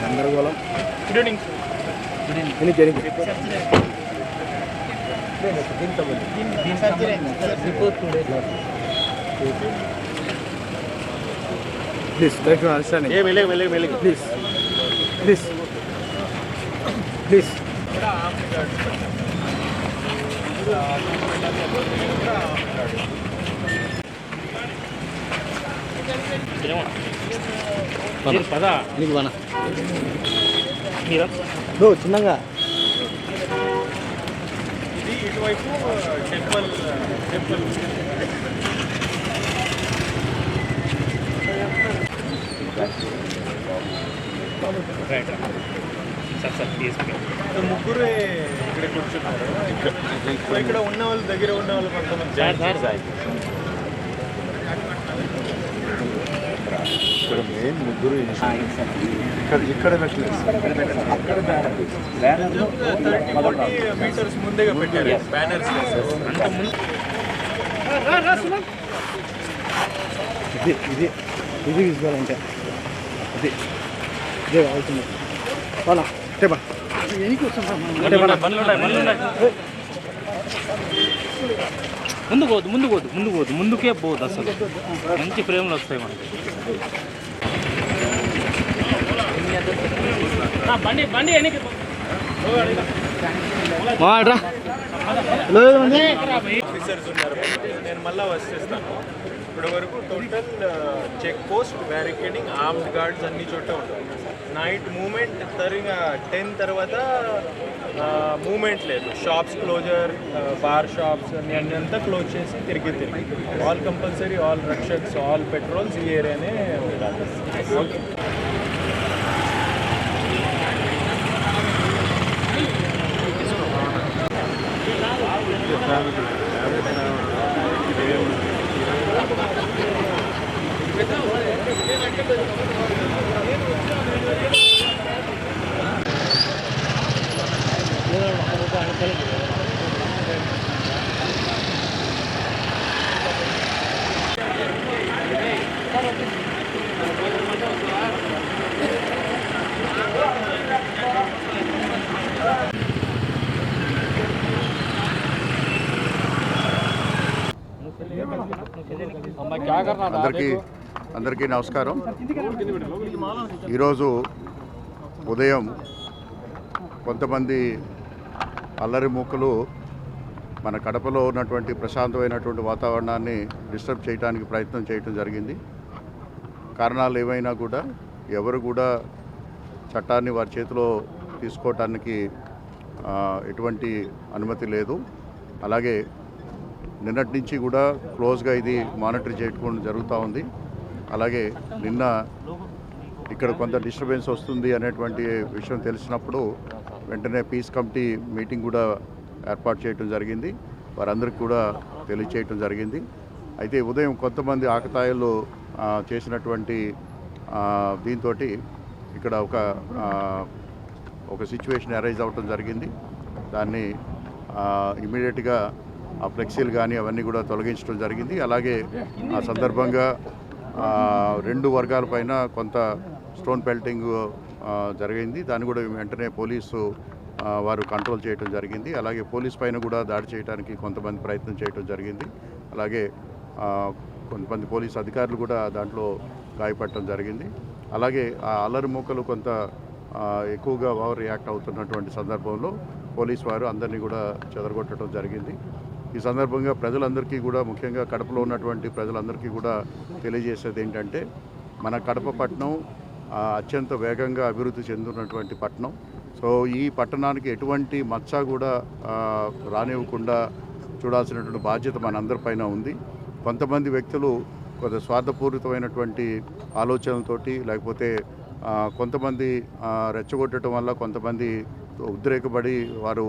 గందరగోళం. Please, try to understand. Please. పదా నీకు బాగా మీరా చిన్నగా ఇది ఇటువైపు టెంపుల్ ముగ్గురు ఇక్కడ కూర్చున్నారు. ఇక్కడ ఉన్న వాళ్ళు దగ్గర ఉన్న వాళ్ళు కొంతమంది ఇక్కడ మెయిన్ ముగ్గురు ఇక్కడ 30-40 మీటర్స్ ముందేగా పెట్టారు బ్యానర్స్. ఇది తీసుకోవాలంటే ఇదే అవుతుంది. ముందుకే పోదు అసలు. మంచి ఫ్రేమ్లు వస్తాయి మనకి. బండి వెనక్కి ఆఫీసర్స్ ఉన్నారు. నేను మళ్ళీ వచ్చేస్తాను. ఇప్పటి వరకు total check post, barricading, armed guards అన్ని చోట ఉంటాయి. నైట్ మూమెంట్ 10 తర్వాత మూమెంట్ లేదు. షాప్స్ క్లోజర్, బార్ షాప్స్ అన్ని అంతా క్లోజ్ చేసి తిరిగి ఆల్ కంపల్సరీ, ఆల్ రక్షన్స్, ఆల్ పెట్రోల్స్ ఈ ఏరియానే ఉండాలి. ఓకే. అందరికీ నమస్కారం. ఈరోజు ఉదయం కొంతమంది అల్లరి మూకలు మన కడపలో ఉన్నటువంటి ప్రశాంతమైనటువంటి వాతావరణాన్ని డిస్టర్బ్ చేయడానికి ప్రయత్నం చేయడం జరిగింది. కారణాలు ఏవైనా కూడా ఎవరు కూడా చట్టాన్ని వారి చేతిలో తీసుకోవటానికి ఎటువంటి అనుమతి లేదు. అలాగే నిన్నటి నుంచి కూడా క్లోజ్గా ఇది మానిటర్ చేయడం జరుగుతూ ఉంది. అలాగే నిన్న ఇక్కడ కొంత డిస్టర్బెన్స్ వస్తుంది అనేటువంటి విషయం తెలిసినప్పుడు వెంటనే పీస్ కమిటీ మీటింగ్ కూడా ఏర్పాటు చేయడం జరిగింది. వారందరికీ కూడా తెలియచేయటం జరిగింది. అయితే ఉదయం కొంతమంది ఆకతాయిలు చేసినటువంటి దీంతో ఇక్కడ ఒక సిచ్యువేషన్ అరైజ్ అవ్వటం జరిగింది. దాన్ని ఇమీడియట్గా ఆ ఫ్లెక్సీలు కానీ అవన్నీ కూడా తొలగించడం జరిగింది. అలాగే ఆ సందర్భంగా 2 వర్గాల పైన కొంత స్టోన్ పెల్టింగ్ జరిగింది. దాన్ని కూడా వెంటనే పోలీసు వారు కంట్రోల్ చేయడం జరిగింది. అలాగే పోలీస్ పైన కూడా దాడి చేయడానికి కొంతమంది ప్రయత్నం చేయడం జరిగింది. అలాగే కొంతమంది పోలీసు అధికారులు కూడా దాంట్లో గాయపడటం జరిగింది. అలాగే ఆ అల్లరి మూకలు కొంత ఎక్కువగా ఓవర్ రియాక్ట్ అవుతున్నటువంటి సందర్భంలో పోలీసు వారు అందరినీ కూడా చెదరగొట్టడం జరిగింది. ఈ సందర్భంగా ప్రజలందరికీ కూడా, ముఖ్యంగా కడపలో ఉన్నటువంటి ప్రజలందరికీ కూడా తెలియజేసేది ఏంటంటే, మన కడప పట్టణం అత్యంత వేగంగా అభివృద్ధి చెందుతున్నటువంటి పట్టణం. సో ఈ పట్టణానికి ఎటువంటి మచ్చ కూడా రానివ్వకుండా చూడాల్సినటువంటి బాధ్యత మనందరిపైన ఉంది. కొంతమంది వ్యక్తులు కొంత స్వార్థపూరితమైనటువంటి ఆలోచనలతోటి, లేకపోతే కొంతమంది రెచ్చగొట్టడం వల్ల కొంతమంది ఉద్రేకపడి వారు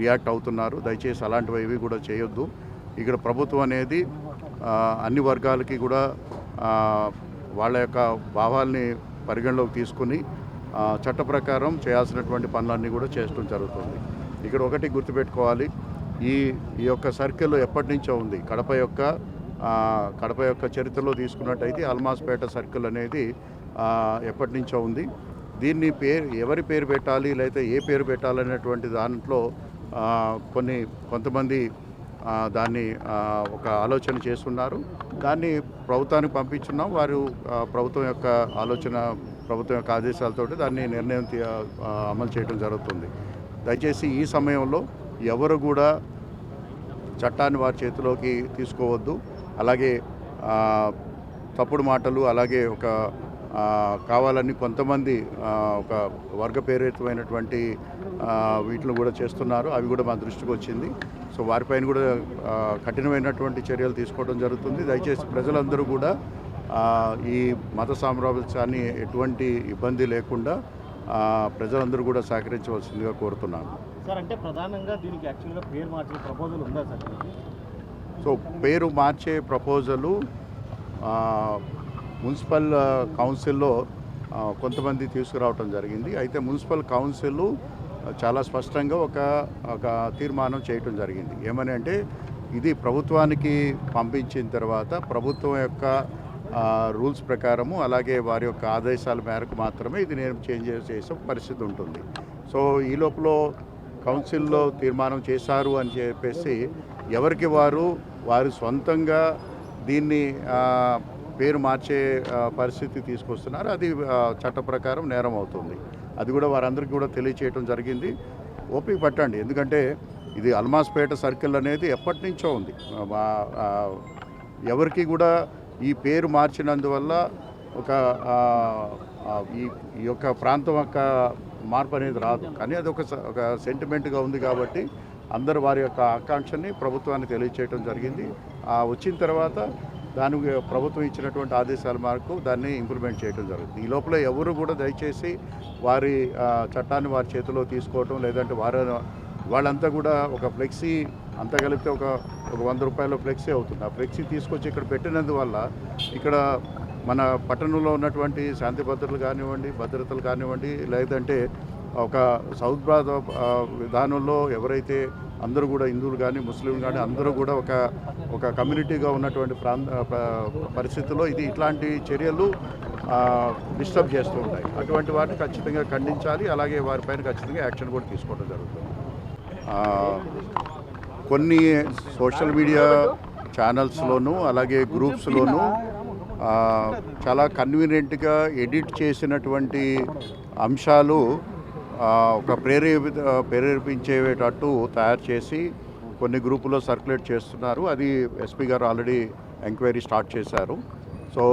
రియాక్ట్ అవుతున్నారు. దయచేసి అలాంటివి ఏవి కూడా చేయొద్దు. ఇక్కడ ప్రభుత్వం అనేది అన్ని వర్గాలకి కూడా వాళ్ళ యొక్క భావాల్ని పరిగణలోకి తీసుకుని చట్ట ప్రకారం చేయాల్సినటువంటి పనులన్నీ కూడా చేయడం జరుగుతుంది. ఇక్కడ ఒకటి గుర్తుపెట్టుకోవాలి, ఈ యొక్క సర్కిల్ ఎప్పటి నుంచో ఉంది. కడప యొక్క చరిత్రలో తీసుకున్నట్టయితే అల్మాస్పేట సర్కిల్ అనేది ఎప్పటి నుంచో ఉంది. దీన్ని ఎవరి పేరు పెట్టాలి లేకపోతే ఏ పేరు పెట్టాలనేటువంటి దాంట్లో కొంతమంది దాన్ని ఒక ఆలోచన చేస్తున్నారు. దాన్ని ప్రభుత్వానికి పంపించున్నాం. వారు ప్రభుత్వం యొక్క ఆలోచన, ప్రభుత్వం యొక్క ఆదేశాలతోటి దాన్ని నిర్ణయం అమలు చేయడం జరుగుతుంది. దయచేసి ఈ సమయంలో ఎవరు కూడా చట్టాన్ని వారి చేతిలోకి తీసుకోవద్దు. అలాగే తప్పుడు మాటలు, అలాగే ఒక కావాలని కొంతమంది ఒక వర్గప్రేరితమైనటువంటి వీటిని కూడా చేస్తున్నారు. అవి కూడా మా దృష్టికి వచ్చింది. సో వారిపైన కూడా కఠినమైనటువంటి చర్యలు తీసుకోవడం జరుగుతుంది. దయచేసి ప్రజలందరూ కూడా ఈ మత సామ్రాజ్యాన్ని ఎటువంటి ఇబ్బంది లేకుండా ప్రజలందరూ కూడా సహకరించవలసిందిగా కోరుతున్నాను. సార్, అంటే ప్రధానంగా దీనికి యాక్చువల్గా పేరు మార్చే ప్రపోజల్ ఉందా సార్? సో పేరు మార్చే ప్రపోజలు మున్సిపల్ కౌన్సిల్లో కొంతమంది తీసుకురావటం జరిగింది. అయితే మున్సిపల్ కౌన్సిల్ చాలా స్పష్టంగా ఒక తీర్మానం చేయటం జరిగింది. ఏమని అంటే, ఇది ప్రభుత్వానికి పంపించిన తర్వాత ప్రభుత్వం యొక్క రూల్స్ ప్రకారము, అలాగే వారి యొక్క ఆదేశాల మేరకు మాత్రమే ఇది నేను చేంజ్ చేసే పరిస్థితి ఉంటుంది. సో ఈ లోపల కౌన్సిల్లో తీర్మానం చేశారు అని చెప్పేసి ఎవరికి వారు సొంతంగా దీన్ని పేరు మార్చే పరిస్థితి తీసుకొస్తున్నారు. అది చట్ట ప్రకారం నేరం అవుతుంది. అది కూడా వారందరికీ కూడా తెలియచేయడం జరిగింది. ఓపిక పట్టండి, ఎందుకంటే ఇది అల్మాస్పేట సర్కిల్ అనేది ఎప్పటి నుంచో ఉంది. ఎవరికి కూడా ఈ పేరు మార్చినందువల్ల ఒక ఈ యొక్క ప్రాంతం యొక్క మార్పు అనేది రాదు. కానీ అది ఒక సెంటిమెంట్గా ఉంది కాబట్టి అందరూ వారి యొక్క ఆకాంక్షని ప్రభుత్వానికి తెలియచేయడం జరిగింది. వచ్చిన తర్వాత దానికి ప్రభుత్వం ఇచ్చినటువంటి ఆదేశాల మేరకు దాన్ని ఇంప్లిమెంట్ చేయడం జరుగుతుంది. ఈ లోపల ఎవరు కూడా దయచేసి వారి చట్టాన్ని వారి చేతిలో తీసుకోవటం, లేదంటే వాళ్ళంతా కూడా ఒక ఫ్లెక్సీ అంతా కలిపితే ఒక 100 రూపాయల ఫ్లెక్సీ అవుతుంది. ఆ ఫ్లెక్సీ తీసుకొచ్చి ఇక్కడ పెట్టినందువల్ల ఇక్కడ మన పట్టణంలో ఉన్నటువంటి శాంతి భద్రతలు కానివ్వండి, లేదంటే ఒక సౌత్ భారత విధానంలో ఎవరైతే అందరూ కూడా హిందువులు కానీ ముస్లింలు కానీ అందరూ కూడా ఒక కమ్యూనిటీగా ఉన్నటువంటి పరిస్థితుల్లో ఇట్లాంటి చర్యలు డిస్టర్బ్ చేస్తూ ఉంటాయి. అటువంటి వాటిని ఖచ్చితంగా ఖండించాలి. అలాగే వారిపైన ఖచ్చితంగా యాక్షన్ కూడా తీసుకోవడం జరుగుతుంది. కొన్ని సోషల్ మీడియా ఛానల్స్లోనూ అలాగే గ్రూప్స్లోనూ చాలా కన్వీనియంట్గా ఎడిట్ చేసినటువంటి అంశాలు ఒక ప్రేరేపించేటట్టు తయారు చేసి కొన్ని గ్రూపులో సర్క్యులేట్ చేస్తున్నారు. అది ఎస్పీ గారు ఆల్రెడీ ఎంక్వైరీ స్టార్ట్ చేశారు. సో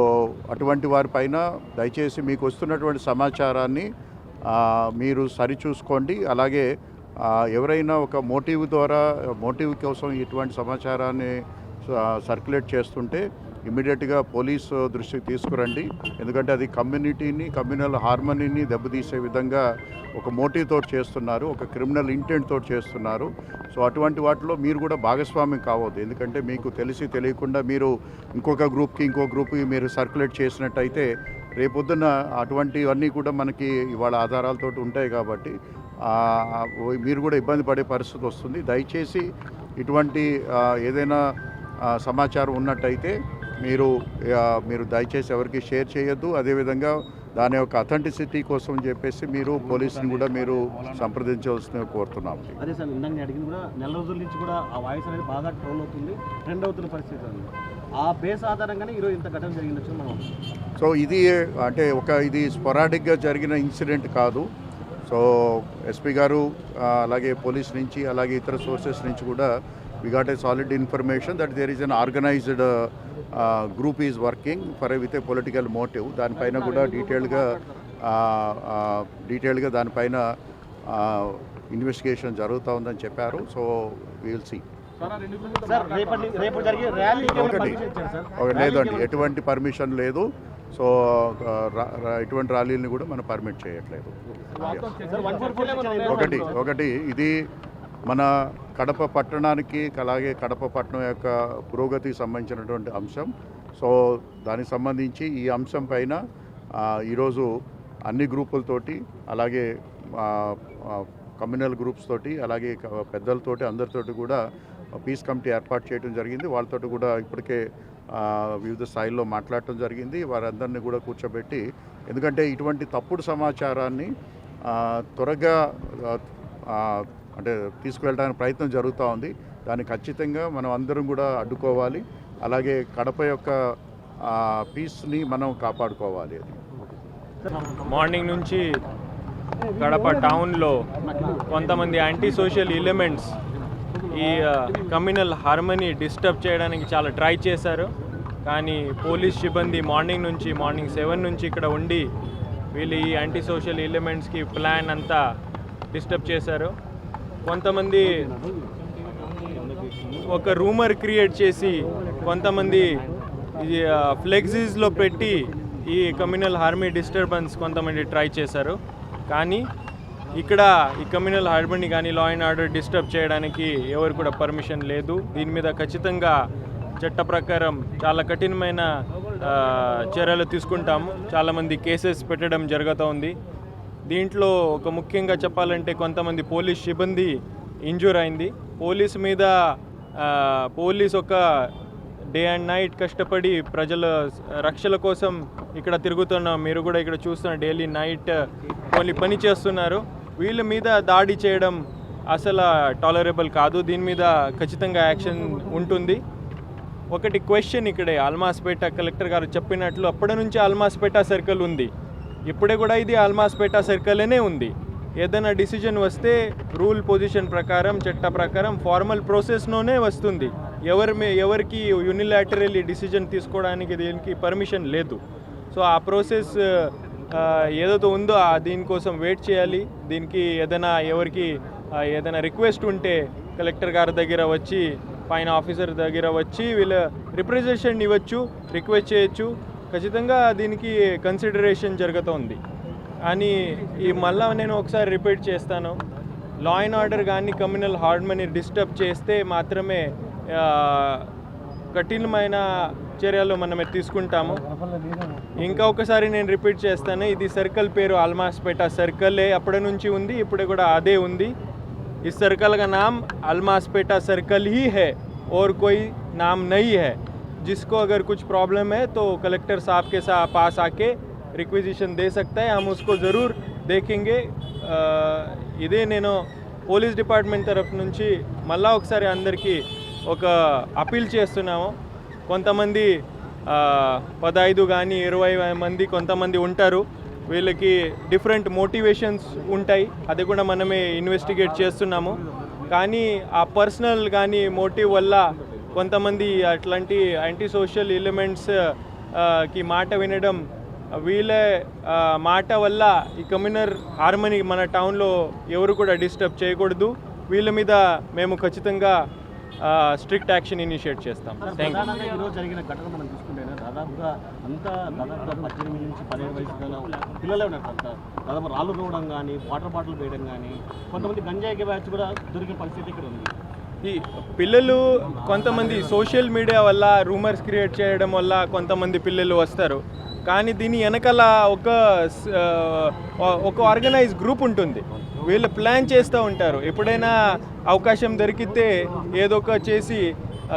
అటువంటి వారిపైన దయచేసి మీకు వస్తున్నటువంటి సమాచారాన్ని మీరు సరిచూసుకోండి. అలాగే ఎవరైనా ఒక మోటివ్ కోసం ఇటువంటి సమాచారాన్ని సర్క్యులేట్ చేస్తుంటే ఇమ్మీడియట్గా పోలీసు దృష్టికి తీసుకురండి. ఎందుకంటే అది కమ్యూనల్ హార్మనీని దెబ్బతీసే విధంగా ఒక మోటివ్ తోటి చేస్తున్నారు, ఒక క్రిమినల్ ఇంటెంట్ తోటి చేస్తున్నారు. సో అటువంటి వాటిలో మీరు కూడా భాగస్వామ్యం కావద్దు. ఎందుకంటే మీకు తెలియకుండా మీరు ఇంకో గ్రూప్కి మీరు సర్క్యులేట్ చేసినట్టయితే రేపొద్దున అటువంటివన్నీ కూడా మనకి ఇవాళ ఆధారాలతో ఉంటాయి. కాబట్టి మీరు కూడా ఇబ్బంది పడే పరిస్థితి వస్తుంది. దయచేసి ఇటువంటి ఏదైనా సమాచారం ఉన్నట్టయితే మీరు దయచేసి ఎవరికి షేర్ చేయొద్దు. అదేవిధంగా దాని యొక్క అథెంటిసిటీ కోసం చెప్పేసి మీరు పోలీసుని కూడా మీరు సంప్రదించవలసిందిగా కోరుతున్నాము. అదే సార్, ఇందాక నేను అడిగింది కూడా నెల రోజుల నుంచి కూడా ఆ వాయిస్ అనేది బాగా ట్రోల్ అవుతుంది, ట్రెండ్ అవుతున్న పరిస్థితి ఉంది. ఆ బేస్ ఆధారంగానే ఈరోజు ఇంత ఘటన జరిగిందచ్చు మనం. సో ఇది అంటే ఇది స్పొరాడిక్గా జరిగిన ఇన్సిడెంట్ కాదు. సో ఎస్పీ గారు అలాగే పోలీస్ నుంచి అలాగే ఇతర సోర్సెస్ నుంచి కూడా we got a solid information that there is an organized group is working with a political motive. దానిపైన కూడా డీటెయిల్గా దానిపైన ఇన్వెస్టిగేషన్ జరుగుతూ ఉందని చెప్పారు. So we will see. లేదండి, ఎటువంటి పర్మిషన్ లేదు. సో ఎటువంటి ర్యాలీని కూడా మనం పర్మిట్ చేయట్లేదు. ఒకటి ఇది మన కడప పట్టణానికి అలాగే కడప పట్టణం యొక్క పురోగతికి సంబంధించినటువంటి అంశం. సో దానికి సంబంధించి ఈ అంశం పైన ఈరోజు అన్ని గ్రూపులతోటి అలాగే కమ్యూనల్ గ్రూప్స్ తోటి అలాగే పెద్దలతోటి అందరితోటి కూడా పీస్ కమిటీ ఏర్పాటు చేయడం జరిగింది. వాళ్ళతోటి కూడా ఇప్పటికే వివిధ స్థాయిల్లో మాట్లాడటం జరిగింది. వారందరినీ కూడా కూర్చోబెట్టి ఎందుకంటే ఇటువంటి తప్పుడు సమాచారాన్ని త్వరగా అంటే తీసుకువెళ్ళడానికి ప్రయత్నం జరుగుతూ ఉంది. దాన్ని ఖచ్చితంగా మనం అందరం కూడా అడ్డుకోవాలి. అలాగే కడప యొక్క పీస్ని మనం కాపాడుకోవాలి. అది మార్నింగ్ నుంచి కడప టౌన్లో కొంతమంది యాంటీ సోషల్ ఎలిమెంట్స్ ఈ కమ్యూనల్ హార్మనీ డిస్టర్బ్ చేయడానికి చాలా ట్రై చేశారు. కానీ పోలీస్ సిబ్బంది మార్నింగ్ 7 నుంచి ఇక్కడ ఉండి వీళ్ళు ఈ యాంటీ సోషల్ ఎలిమెంట్స్కి ప్లాన్ అంతా డిస్టర్బ్ చేశారు. కొంతమంది ఒక రూమర్ క్రియేట్ చేసి కొంతమంది ఫ్లెక్సీస్లో పెట్టి ఈ కమ్యూనల్ హార్మనీ డిస్టర్బెన్స్ కొంతమంది ట్రై చేశారు. కానీ ఇక్కడ ఈ కమ్యూనల్ హార్మనీ కానీ లా అండ్ ఆర్డర్ డిస్టర్బ్ చేయడానికి ఎవరు కూడా పర్మిషన్ లేదు. దీని మీద ఖచ్చితంగా చట్ట ప్రకారం చాలా కఠినమైన చర్యలు తీసుకుంటాము. చాలామంది కేసెస్ పెట్టడం జరుగుతూ ఉంది. దీంట్లో ఒక ముఖ్యంగా చెప్పాలంటే కొంతమంది పోలీస్ సిబ్బంది ఇంజూర్ అయింది. పోలీస్ ఒక డే అండ్ నైట్ కష్టపడి ప్రజల రక్షణ కోసం ఇక్కడ తిరుగుతున్నాం. మీరు కూడా ఇక్కడ చూస్తున్న డైలీ నైట్ ఓన్లీ పని చేస్తున్నారు. వీళ్ళ మీద దాడి చేయడం అసలు టాలరబుల్ కాదు. దీని మీద ఖచ్చితంగా యాక్షన్ ఉంటుంది. ఒకటి క్వశ్చన్, ఇక్కడే అల్మాస్పేట కలెక్టర్ గారు చెప్పినట్లు అప్పటి నుంచి అల్మాస్పేట సర్కిల్ ఉంది. ఇప్పుడే కూడా ఇది అల్మాస్పేట సర్కిల్నే ఉంది. ఏదైనా డిసిజన్ వస్తే రూల్ పొజిషన్ ప్రకారం చట్ట ప్రకారం ఫార్మల్ ప్రాసెస్లోనే వస్తుంది. ఎవరికి యూనిలాటరల్లీ డిసిజన్ తీసుకోవడానికి దీనికి పర్మిషన్ లేదు. సో ఆ ప్రాసెస్ ఏదైతే ఉందో దీనికోసం వెయిట్ చేయాలి. దీనికి ఎవరికి ఏదైనా రిక్వెస్ట్ ఉంటే కలెక్టర్ గారి దగ్గర వచ్చి పైన ఆఫీసర్ దగ్గర వచ్చి వీళ్ళ రిప్రజెంటేషన్ ఇవ్వచ్చు, రిక్వెస్ట్ చేయొచ్చు. ఖచ్చితంగా దీనికి కన్సిడరేషన్ జరుగుతుంది. అని మళ్ళీ నేను ఒకసారి రిపీట్ చేస్తాను, లా అండ్ ఆర్డర్ కానీ కమ్యూనల్ హార్మనీ డిస్టర్బ్ చేస్తే మాత్రమే కఠినమైన చర్యలు మనమే తీసుకుంటాము. ఇంకా ఒకసారి నేను రిపీట్ చేస్తాను, ఇది సర్కిల్ పేరు అల్మాస్పేట సర్కిలే అప్పటి నుంచి ఉంది, ఇప్పుడు కూడా అదే ఉంది. इस सर्कल का नाम अल्मास्पेटा सर्कल ही है और कोई नाम नहीं है. जिसको अगर कुछ प्रॉब्लम है तो कलेक्टर साहब के पास आके रिक्विजिशन दे सकता है. हम उसको ज़रूर देखेंगे. ఇదే నేను పోలీస్ డిపార్ట్మెంట్ తరఫు నుంచి మళ్ళా ఒకసారి అందరికీ ఒక అపీల్ చేస్తున్నాము. కొంతమంది 15 కానీ 20 మంది కొంతమంది ఉంటారు. వీళ్ళకి డిఫరెంట్ మోటివేషన్స్ ఉంటాయి. అది కూడా మనమే ఇన్వెస్టిగేట్ చేస్తున్నాము. కానీ ఆ పర్సనల్ కానీ మోటివ్ వల్ల కొంతమంది అట్లాంటి యాంటీ సోషల్ ఎలిమెంట్స్కి మాట వినడం, వీళ్ళ మాట వల్ల ఈ కమ్యూనల్ హార్మనీ మన టౌన్లో ఎవరు కూడా డిస్టర్బ్ చేయకూడదు. వీళ్ళ మీద మేము ఖచ్చితంగా స్ట్రిక్ట్ యాక్షన్ ఇనిషియేట్ చేస్తాం. Thank you. ఈరోజు జరిగిన ఘటన మనం చూసుకుంటే దాదాపుగా 18 నుంచి 17 వయసు గల పిల్లలే ఉన్నారు. దాదాపు రాళ్ళు రోవడం కానీ వాటర్ బాటిల్ వేయడం కానీ కొంతమంది గంజాయి బ్యాచ్ కూడా దొరికిన పరిస్థితి ఇక్కడ ఉంది. ఈ పిల్లలు కొంతమంది సోషల్ మీడియా వల్ల రూమర్స్ క్రియేట్ చేయడం వల్ల కొంతమంది పిల్లలు వస్తారు. కానీ దీని వెనకాల ఒక ఆర్గనైజ్ గ్రూప్ ఉంటుంది. వీళ్ళు ప్లాన్ చేస్తూ ఉంటారు. ఎప్పుడైనా అవకాశం దొరికితే ఏదో ఒక చేసి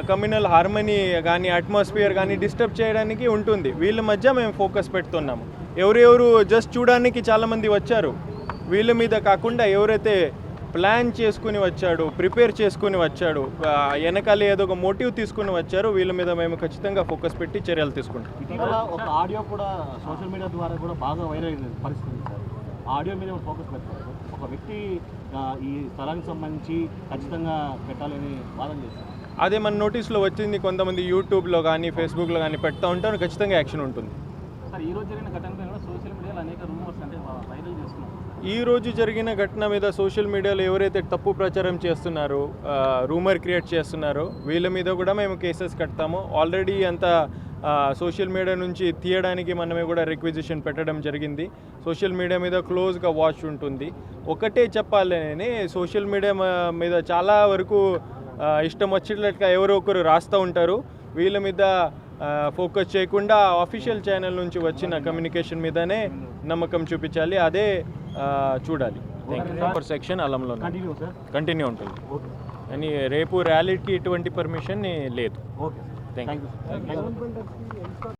కమ్యూనల్ హార్మనీ కానీ అట్మాస్ఫియర్ కానీ డిస్టర్బ్ చేయడానికి ఉంటుంది. వీళ్ళ మధ్య మేము ఫోకస్ పెడుతున్నాము. ఎవరెవరు జస్ట్ చూడడానికి చాలామంది వచ్చారు. వీళ్ళ మీద కాకుండా ఎవరైతే ప్లాన్ చేసుకుని వచ్చాడు, ప్రిపేర్ చేసుకుని వచ్చాడు, వెనకాల ఏదో ఒక మోటివ్ తీసుకుని వచ్చారు, వీళ్ళ మీద మేము ఖచ్చితంగా ఫోకస్ పెట్టి చర్యలు తీసుకుంటాం. ఇటీవల ఒక ఆడియో కూడా సోషల్ మీడియా ద్వారా కూడా బాగా వైరల్ అయిన పరిస్థితి సార్. ఆడియో మీద ఫోకస్ పెట్టారు. ఒక వ్యక్తి ఈ స్థలానికి సంబంధించి ఖచ్చితంగా పెట్టాలని వాదన చేస్తారు. అదే మన నోటీస్లో వచ్చింది. కొంతమంది యూట్యూబ్లో కానీ ఫేస్బుక్లో కానీ పెడతా ఉంటారు. ఖచ్చితంగా యాక్షన్ ఉంటుంది. సార్ ఈరోజు జరిగిన ఘటనపై కూడా సోషల్ మీడియాలో అనేక రూమర్స్ అంటే వైరల్ చేస్తున్నారు. ఈరోజు జరిగిన ఘటన మీద సోషల్ మీడియాలో ఎవరైతే తప్పు ప్రచారం చేస్తున్నారో, రూమర్ క్రియేట్ చేస్తున్నారో వీళ్ళ మీద కూడా మేము కేసెస్ కడతాము. ఆల్రెడీ అంత సోషల్ మీడియా నుంచి తీయడానికి మనమే కూడా రిక్విజిషన్ పెట్టడం జరిగింది. సోషల్ మీడియా మీద క్లోజ్గా వాచ్ ఉంటుంది. ఒకటే చెప్పాలని, సోషల్ మీడియా మీద చాలా వరకు ఇష్టం వచ్చేట్లుగా ఎవరో ఒకరు రాస్తూ ఉంటారు. వీళ్ళ మీద ఫోకస్ చేయకుండా ఆఫీషియల్ ఛానల్ నుంచి వచ్చిన కమ్యూనికేషన్ మీదనే నమ్మకం చూపించాలి. అదే చూడాలి. సెక్షన్ అలంలో కంటిన్యూ ఉంటుంది. కానీ రేపు ర్యాలీకి ఎటువంటి పర్మిషన్ లేదు. Thank you.